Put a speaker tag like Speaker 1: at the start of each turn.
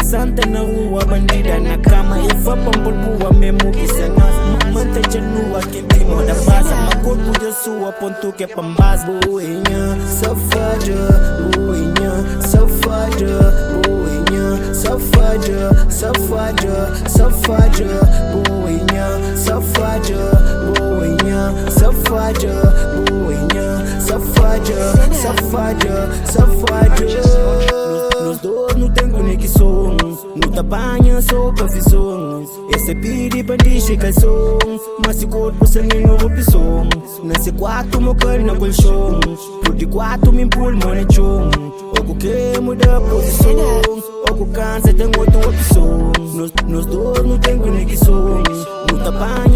Speaker 1: Santa na rua, bandida na cama. Eva pambulbua, mesmo que se nós. Manteiga nua, quem tem moda passa. Mas corpo de sua, ponto que é pambás. Boinha, safada, boinha, safada, boinha, safada, safada, safada, boinha, safada, boinha, safada, boinha, safada, safada, safada. Nós dois não tem conexão, não te apanha só profissão. Esse pedi pra deixar calção, mas se corpo sem nenhuma opção. Nesse quarto meu cano na colchão, por de quatro me empurra no chão. Ou que muda a posição, ou cansa tem outra opção. Nós dois não tem conexão, não te apanha